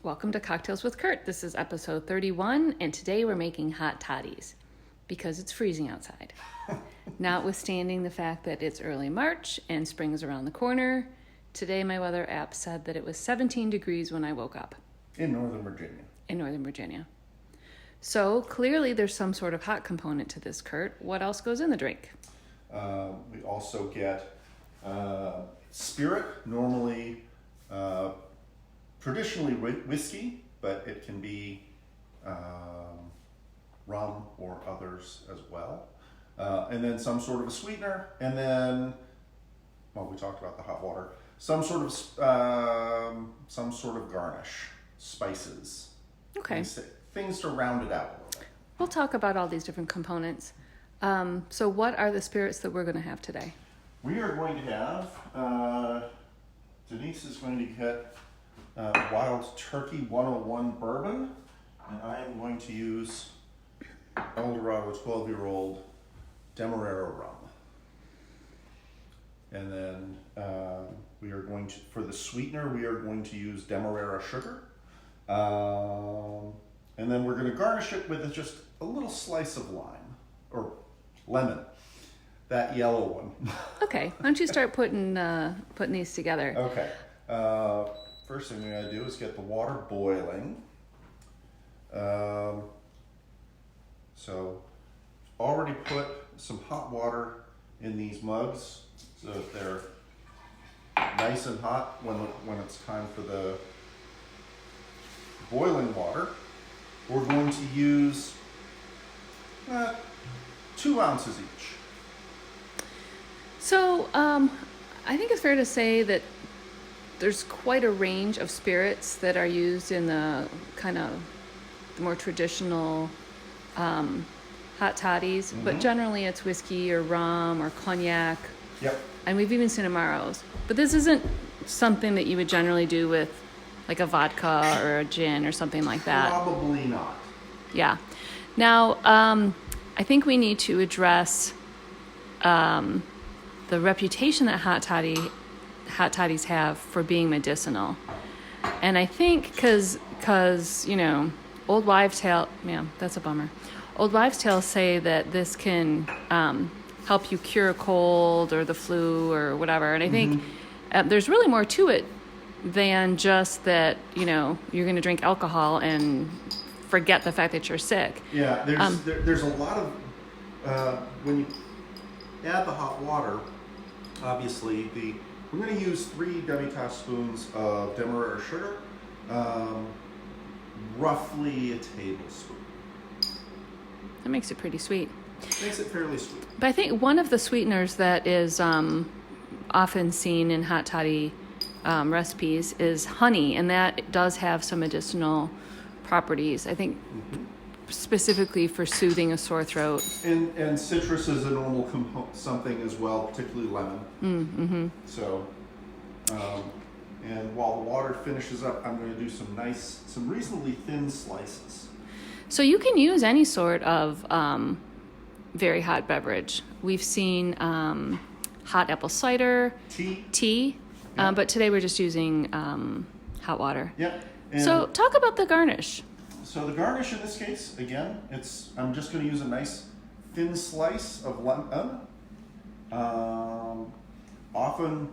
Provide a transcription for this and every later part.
Welcome to Cocktails with Kurt. This is episode 31, and today we're making hot toddies because it's freezing outside. Notwithstanding the fact that it's early March and spring is around the corner, today my weather app said that it was 17 degrees when I woke up. In Northern Virginia. In Northern Virginia. So clearly there's some sort of hot component to this, Kurt. What else goes in the drink? We also get spirit, normally traditionally whiskey, but it can be rum or others as well. And then some sort of a sweetener, and then, well, we talked about the hot water. Some sort of garnish, spices. Okay. Things to round it out a little bit. We'll talk about all these different components. So what are the spirits that we're going to have today? We are going to have, Denise is going to get Wild Turkey 101 bourbon, and I am going to use Dorado 12-year-old Demerara rum. And then we are going to, for the sweetener, we are going to use Demerara sugar. And then we're going to garnish it with just a little slice of lime, or lemon, that yellow one. Okay, why don't you start putting these together? Okay. First thing we gotta do is get the water boiling. So already put some hot water in these mugs so that they're nice and hot when it's time for the boiling water. We're going to use 2 ounces each. So I think it's fair to say that there's quite a range of spirits that are used in the kind of the more traditional hot toddies, but generally it's whiskey or rum or cognac. Yep. And we've even seen Amaros. But this isn't something that you would generally do with like a vodka or a gin or something like that. Probably not. Yeah. Now, I think we need to address the reputation that hot toddies have for being medicinal. And I think because old wives' tale, yeah, that's a bummer. Old wives' tales say that this can help you cure a cold or the flu or whatever. And I think there's really more to it than just that, you're going to drink alcohol and forget the fact that you're sick. Yeah, there's a lot of, when you add the hot water, obviously we're going to use 3 demi-tablespoons of Demerara sugar, roughly a tablespoon. That makes it pretty sweet. Makes it fairly sweet. But I think one of the sweeteners that is often seen in hot toddy recipes is honey, and that does have some medicinal properties. I think specifically for soothing a sore throat. And citrus is a normal something as well, particularly lemon. Mm-hmm. So, and while the water finishes up, I'm going to do some reasonably thin slices. So you can use any sort of very hot beverage. We've seen hot apple cider, tea, yeah. But today we're just using hot water. Yeah. So talk about the garnish. So the garnish in this case, again, I'm just going to use a nice thin slice of lemon. Often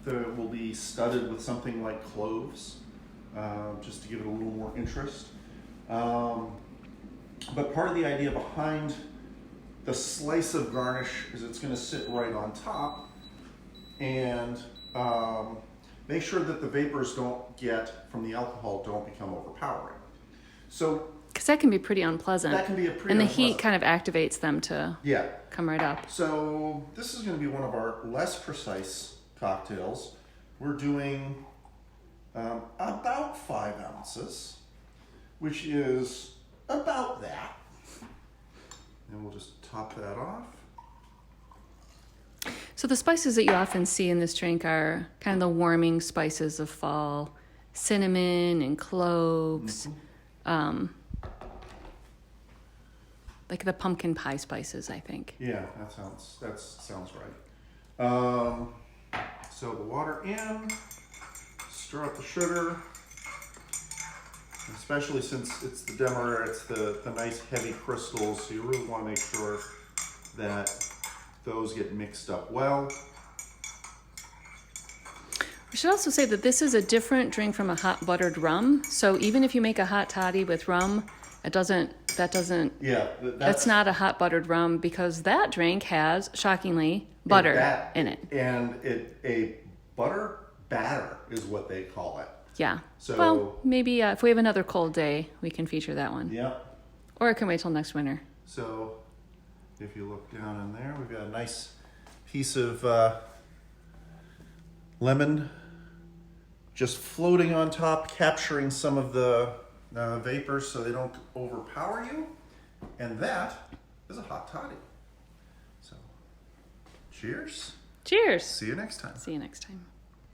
there will be studded with something like cloves, just to give it a little more interest. But part of the idea behind the slice of garnish is it's going to sit right on top and make sure that the vapors from the alcohol don't become overpowering. So, because that can be pretty unpleasant. That can be pretty and the unpleasant. heat kind of activates them to come right up. So this is going to be one of our less precise cocktails. We're doing about 5 ounces, which is about that. And we'll just top that off. So the spices that you often see in this drink are kind of the warming spices of fall, cinnamon and cloves. Like the pumpkin pie spices, I think. Yeah, that sounds right. So the water in, stir up the sugar, especially since it's the Demerara, it's the nice heavy crystals, so you really want to make sure that those get mixed up well. We should also say that this is a different drink from a hot buttered rum. So even if you make a hot toddy with rum, that's not a hot buttered rum, because that drink has, shockingly, butter in it. And a butter batter is what they call it. Yeah. So, well, maybe if we have another cold day, we can feature that one. Yeah. Or it can wait till next winter. So if you look down in there, we've got a nice piece of lemon just floating on top, capturing some of the vapors so they don't overpower you. And that is a hot toddy. So cheers. Cheers. See you next time. See you next time.